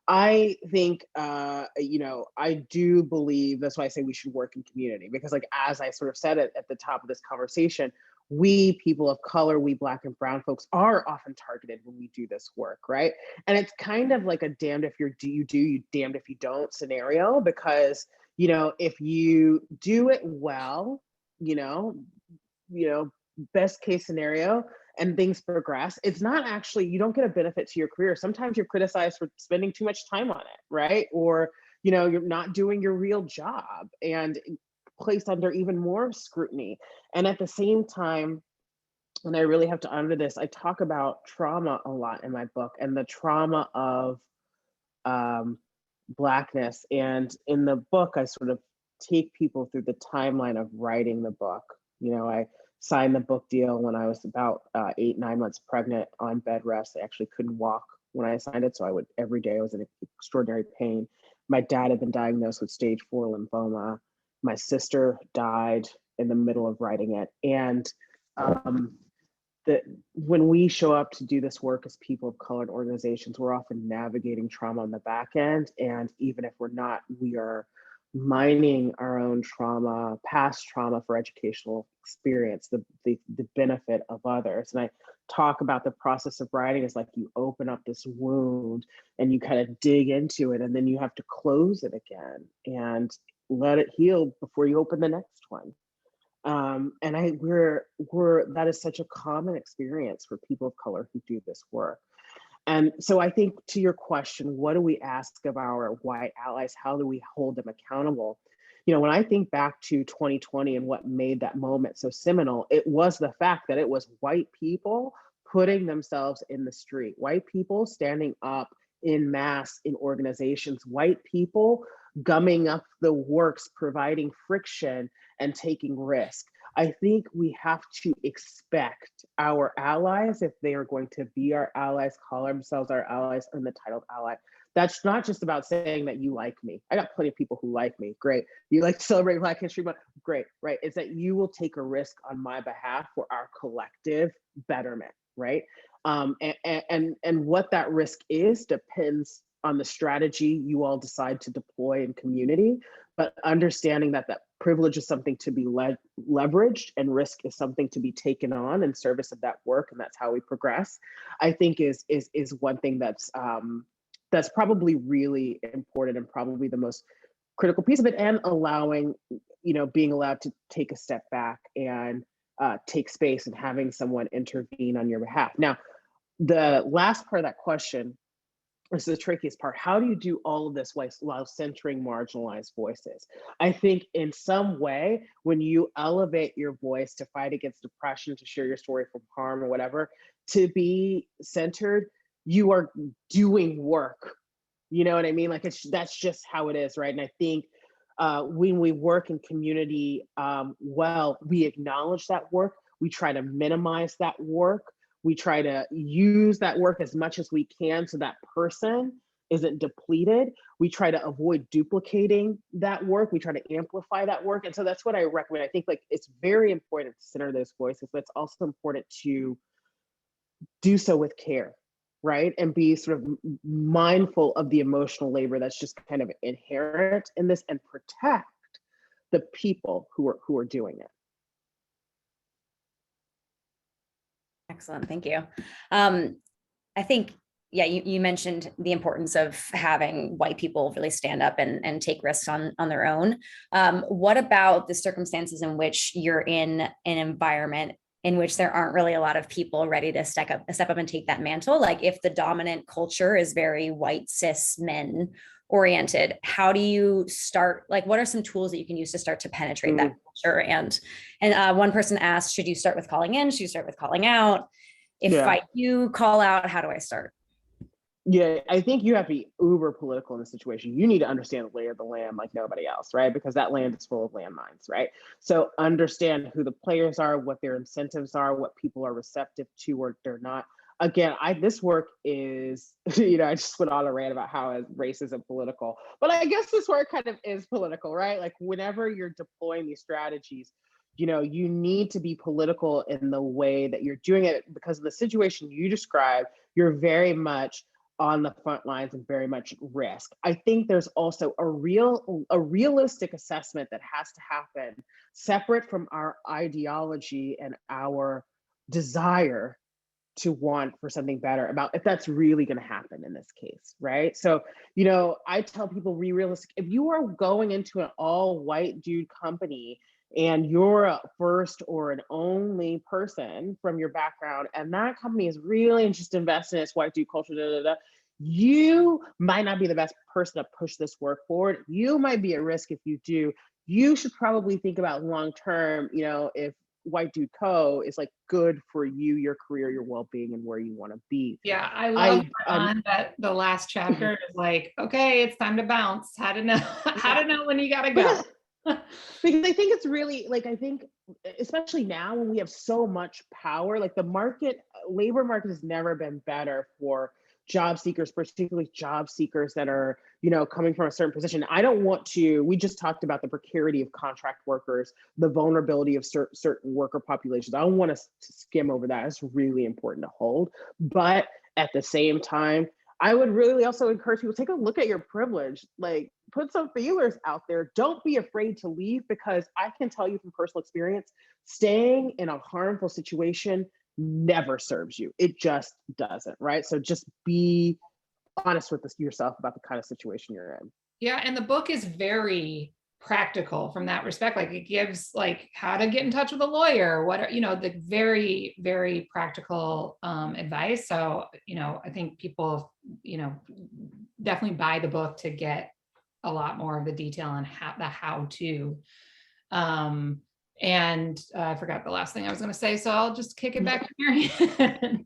I think, I do believe, that's why I say we should work in community, because like, as I sort of said it at the top of this conversation, we people of color, we Black and brown folks are often targeted when we do this work, right? And it's kind of like a damned if you damned if you don't scenario, because, if you do it well, best case scenario, and things progress, it's not actually, you don't get a benefit to your career. Sometimes you're criticized for spending too much time on it, right? Or, you're not doing your real job and placed under even more scrutiny. And at the same time, and I really have to honor this, I talk about trauma a lot in my book, and the trauma of Blackness. And in the book, I sort of take people through the timeline of writing the book. I signed the book deal when I was about 8-9 months pregnant on bed rest. I actually couldn't walk when I signed it. So every day I was in extraordinary pain. My dad had been diagnosed with stage 4 lymphoma. My sister died in the middle of writing it. And that when we show up to do this work as people of color in organizations, we're often navigating trauma on the back end. And even if we're not, we are mining our own trauma, past trauma for educational experience, the benefit of others. And I talk about the process of writing as like you open up this wound and you kind of dig into it, and then you have to close it again and let it heal before you open the next one. And that is such a common experience for people of color who do this work. And so I think, to your question, what do we ask of our white allies? How do we hold them accountable? When I think back to 2020 and what made that moment so seminal, it was the fact that it was white people putting themselves in the street, white people standing up in mass in organizations, white people gumming up the works, providing friction and taking risk. I think we have to expect our allies, if they are going to be our allies, call themselves our allies, earn the title of ally. That's not just about saying that you like me. I got plenty of people who like me. Great. You like to celebrate Black History Month? Great, right? It's that you will take a risk on my behalf for our collective betterment, right? And what that risk is depends on the strategy you all decide to deploy in community, but understanding that privilege is something to be leveraged and risk is something to be taken on in service of that work, and that's how we progress, I think is one thing that's probably really important and probably the most critical piece of it, and being allowed to take a step back and take space and having someone intervene on your behalf. Now, the last part of that question is the trickiest part. How do you do all of this while centering marginalized voices? I think in some way, when you elevate your voice to fight against oppression, to share your story from harm or whatever, to be centered, you are doing work. You know what I mean? Like that's just how it is, right? And I think when we work in community, we acknowledge that work. We try to minimize that work. We try to use that work as much as we can so that person isn't depleted. We try to avoid duplicating that work. We try to amplify that work. And so that's what I recommend. I think it's very important to center those voices, but it's also important to do so with care, right? And be sort of mindful of the emotional labor that's just kind of inherent in this, and protect the people who are doing it. Excellent, thank you. I think, yeah, you mentioned the importance of having white people really stand up and take risks on their own. What about the circumstances in which you're in an environment in which there aren't really a lot of people ready to step up and take that mantle? Like if the dominant culture is very white cis men oriented, how do you start? Like, what are some tools that you can use to start to penetrate that culture? And one person asked, should you start with calling in? Should you start with calling out? If I do call out, how do I start? Yeah, I think you have to be uber political in the situation. You need to understand the lay of the land like nobody else, right? Because that land is full of landmines, right? So understand who the players are, what their incentives are, what people are receptive to or they're not. Again, this work is, I just went on a rant about how race isn't political, but I guess this work kind of is political, right? Like whenever you're deploying these strategies, you need to be political in the way that you're doing it, because of the situation you described, you're very much on the front lines and very much risk. I think there's also a realistic assessment that has to happen separate from our ideology and our desire to want for something better about if that's really going to happen in this case, right? So, I tell people, be realistic. If you are going into an all white dude company and you're a first or an only person from your background, and that company is really just invested in its white dude culture, you might not be the best person to push this work forward. You might be at risk if you do. You should probably think about long term, if White Dude Co. is like good for you, your career, your well-being, and where you want to be. Yeah, I love that the last chapter is like, okay, it's time to bounce. How to know how to know when you gotta go. Because I think it's really like, I think especially now when we have so much power, like the labor market has never been better for job seekers, particularly job seekers that are, coming from a certain position. We just talked about the precarity of contract workers, the vulnerability of certain worker populations. I don't want to skim over that. It's really important to hold. But at the same time, I would really also encourage people, take a look at your privilege, like put some feelers out there. Don't be afraid to leave, because I can tell you from personal experience, staying in a harmful situation never serves you. It just doesn't, right? So just be honest with yourself about the kind of situation you're in. Yeah, and the book is very practical from that respect. Like it gives like how to get in touch with a lawyer, what are, the very, very practical advice. So, I think people, definitely buy the book to get a lot more of the detail on how to. And I forgot the last thing I was going to say, so I'll just kick it back to Mary.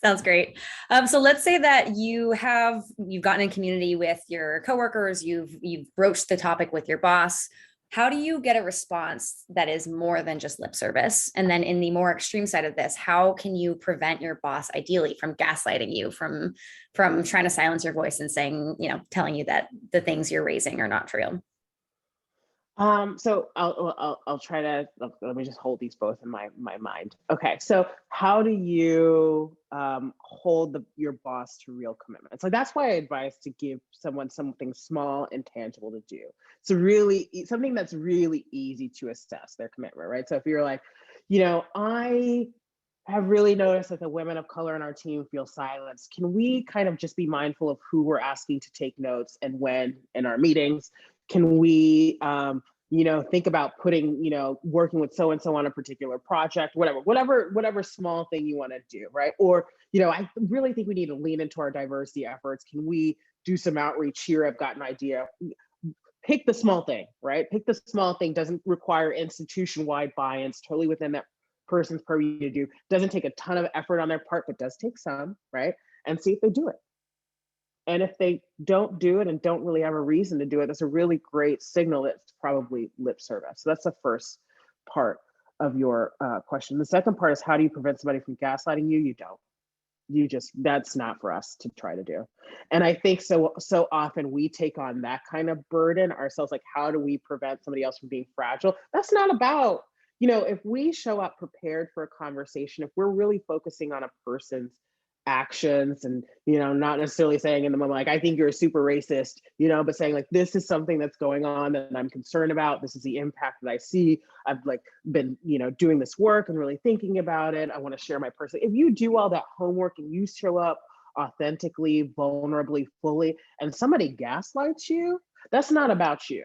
Sounds great. So let's say that you've gotten in community with your coworkers, you've broached the topic with your boss. How do you get a response that is more than just lip service? And then in the more extreme side of this, how can you prevent your boss ideally from gaslighting you, from trying to silence your voice and saying, telling you that the things you're raising are not true? So I'll try to, let me just hold these both in my mind. Okay, so how do you hold your boss to real commitments? Like that's why I advise to give someone something small and tangible to do. So really something that's really easy to assess their commitment, right? So if you're like, I have really noticed that the women of color in our team feel silenced. Can we kind of just be mindful of who we're asking to take notes and when in our meetings? Can we, think about putting, working with so-and-so on a particular project, whatever small thing you want to do, right? Or, I really think we need to lean into our diversity efforts. Can we do some outreach here? I've got an idea. Pick the small thing, right? Pick the small thing, doesn't require institution-wide buy-in, it's totally within that person's purview to do. Doesn't take a ton of effort on their part, but does take some, right? And see if they do it. And if they don't do it and don't really have a reason to do it, that's a really great signal that it's probably lip service. So that's the first part of your question. The second part is, how do you prevent somebody from gaslighting you? You don't. That's not for us to try to do. And I think so often we take on that kind of burden ourselves, like how do we prevent somebody else from being fragile? That's not about, if we show up prepared for a conversation, if we're really focusing on a person's actions and not necessarily saying in the moment like, I think you're a super racist, but saying like, this is something that's going on that I'm concerned about, this is the impact that I see, I've like been doing this work and really thinking about it, I want to share my person. If you do all that homework and you show up authentically, vulnerably, fully, and somebody gaslights you, that's not about you,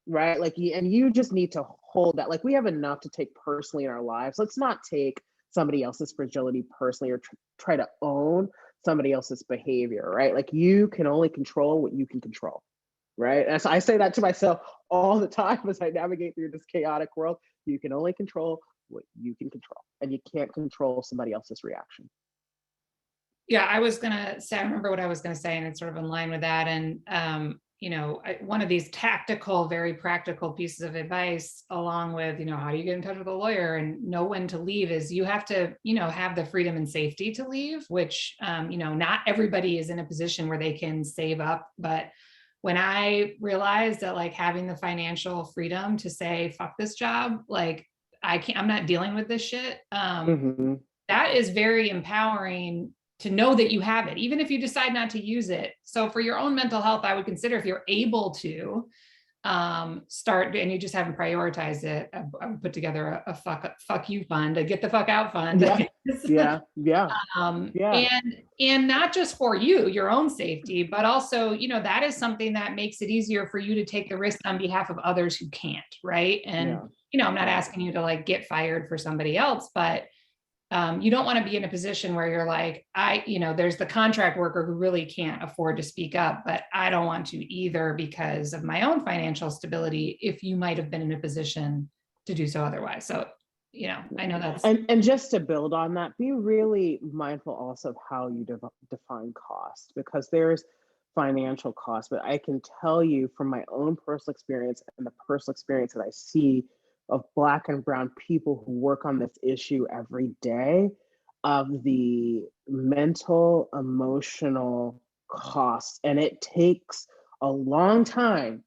right? Like and you just need to hold that. Like we have enough to take personally in our lives. Let's not take somebody else's fragility personally or try to own somebody else's behavior, right? Like you can only control what you can control, right? And so I say that to myself all the time as I navigate through this chaotic world. You can only control what you can control, and you can't control somebody else's reaction. Yeah, I was gonna say, I remember what I was gonna say, and it's sort of in line with that. And one of these tactical, very practical pieces of advice, along with, how do you get in touch with a lawyer and know when to leave, is you have to, have the freedom and safety to leave, which, not everybody is in a position where they can save up. But when I realized that like having the financial freedom to say, fuck this job, like I'm not dealing with this shit. That is very empowering to know that you have it, even if you decide not to use it. So for your own mental health, I would consider, if you're able to start and you just haven't prioritized it, I would put together a fuck you fund, a get the fuck out fund. Yeah. And not just for your own safety, but also, that is something that makes it easier for you to take the risk on behalf of others who can't, right? And, I'm not asking you to like get fired for somebody else, but you don't want to be in a position where you're like, there's the contract worker who really can't afford to speak up, but I don't want to either because of my own financial stability, if you might have been in a position to do so otherwise. So, I know that's. And just to build on that, be really mindful also of how you define cost, because there's financial cost, but I can tell you from my own personal experience and the personal experience that I see of Black and Brown people who work on this issue every day, of the mental, emotional cost. And it takes a long time,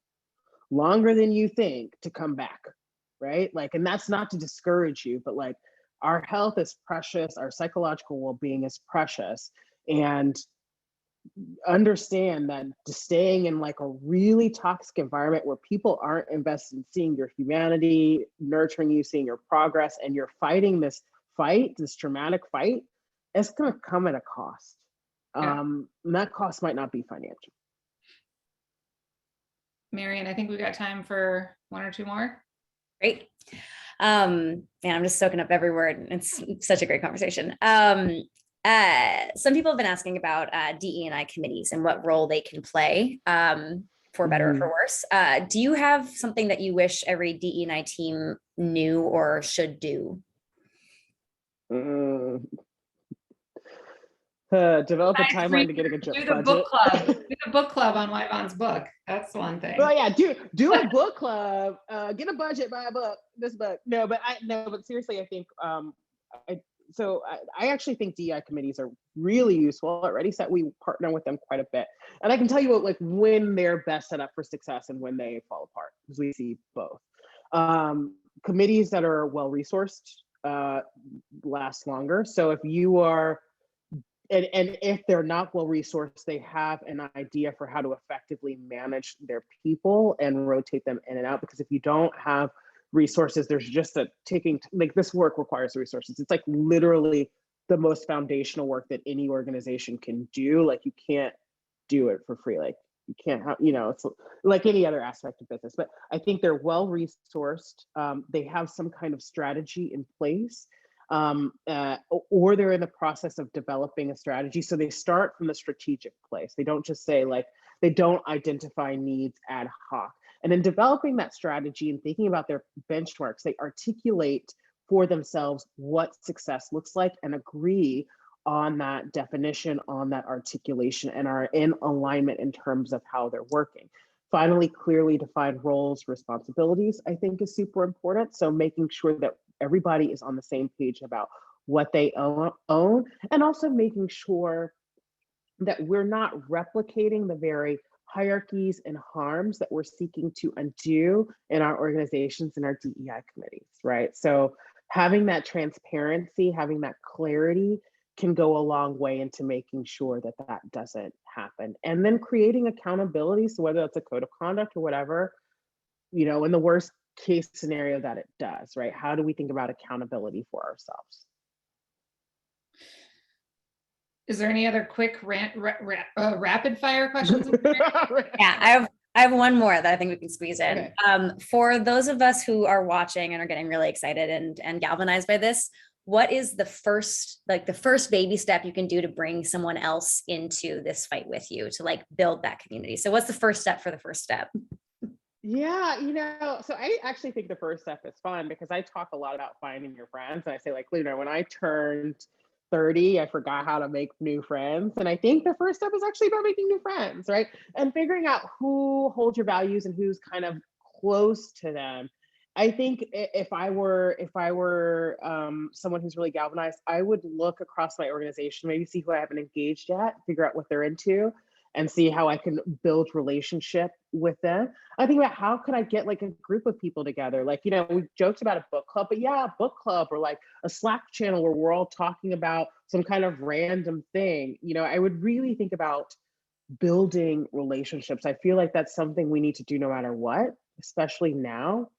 longer than you think, to come back, right? Like, and that's not to discourage you, but like, our health is precious, our psychological well-being is precious, and understand that staying in like a really toxic environment where people aren't invested in seeing your humanity, nurturing you, seeing your progress, and you're fighting this fight, this traumatic fight, it's going to come at a cost. Yeah. And that cost might not be financial. Marian, I think we've got time for one or two more. Great. And I'm just soaking up every word. It's such a great conversation. Some people have been asking about DE&I committees and what role they can play, for better or for worse. Do you have something that you wish every DE&I team knew or should do? Develop a timeline to getting a budget. Do the book club. Do the book club on Y-Vonne's book. That's one thing. Well, yeah, do a book club. Get a budget, buy a book. This book. No, but seriously, I think I actually think DEI committees are really useful already. So we partner with them quite a bit, and I can tell you like when they're best set up for success and when they fall apart, because we see both. Committees that are well resourced last longer. So if you are and if they're not well resourced, they have an idea for how to effectively manage their people and rotate them in and out. Because if you don't have resources, there's just like this work requires resources. It's like literally the most foundational work that any organization can do. Like you can't do it for free. Like you can't have, it's like any other aspect of business. But I think they're well resourced. They have some kind of strategy in place. Or they're in the process of developing a strategy. So they start from the strategic place. They don't just say they don't identify needs ad hoc. And in developing that strategy and thinking about their benchmarks, they articulate for themselves what success looks like and agree on that definition, on that articulation, and are in alignment in terms of how they're working. Finally, clearly defined roles, responsibilities, I think is super important. So making sure that everybody is on the same page about what they own, and also making sure that we're not replicating the very hierarchies and harms that we're seeking to undo in our organizations and our DEI committees, right? So having that transparency, having that clarity can go a long way into making sure that that doesn't happen. And then creating accountability, so whether that's a code of conduct or whatever, in the worst case scenario that it does, right? How do we think about accountability for ourselves? Is there any other quick rapid fire questions? Yeah, I have one more that I think we can squeeze in. Okay. For those of us who are watching and are getting really excited and galvanized by this, what is the first baby step you can do to bring someone else into this fight with you, to build that community? So what's the first step for the first step? Yeah, so I actually think the first step is fun, because I talk a lot about finding your friends. And I say when I turned 30, I forgot how to make new friends. And I think the first step is actually about making new friends, right? And figuring out who holds your values and who's kind of close to them. I think if I were someone who's really galvanized, I would look across my organization, maybe see who I haven't engaged yet, figure out what they're into, and see how I can build relationship with them. I think about how could I get a group of people together? We joked about a book club, but yeah, a book club or a Slack channel where we're all talking about some kind of random thing. I would really think about building relationships. I feel like that's something we need to do no matter what, especially now.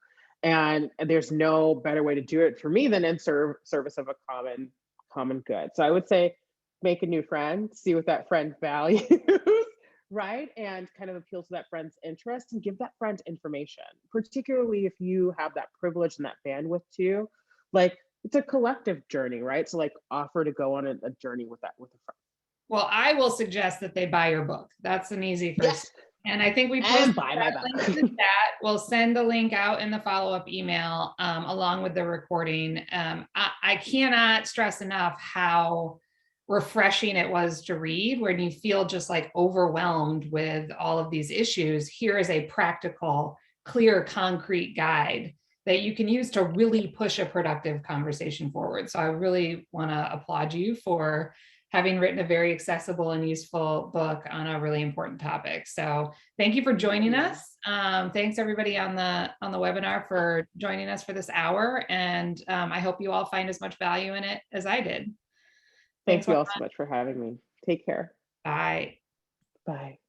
And there's no better way to do it for me than in service of a common good. So I would say, make a new friend, see what that friend values, right? And kind of appeal to that friend's interest and give that friend information, particularly if you have that privilege and that bandwidth too. It's a collective journey, right? So offer to go on a journey with a friend. Well, I will suggest that they buy your book. That's an easy first. Yes. And I think we And posted buy my that link book. in the chat. We'll send the link out in the follow-up email along with the recording. I cannot stress enough how refreshing it was to read when you feel just like overwhelmed with all of these issues. Here is a practical, clear, concrete guide that you can use to really push a productive conversation forward. So I really want to applaud you for having written a very accessible and useful book on a really important topic. So thank you for joining us. Thanks everybody on the webinar for joining us for this hour. And I hope you all find as much value in it as I did. Thank Thanks. you all so much for having me. Take care. Bye. Bye.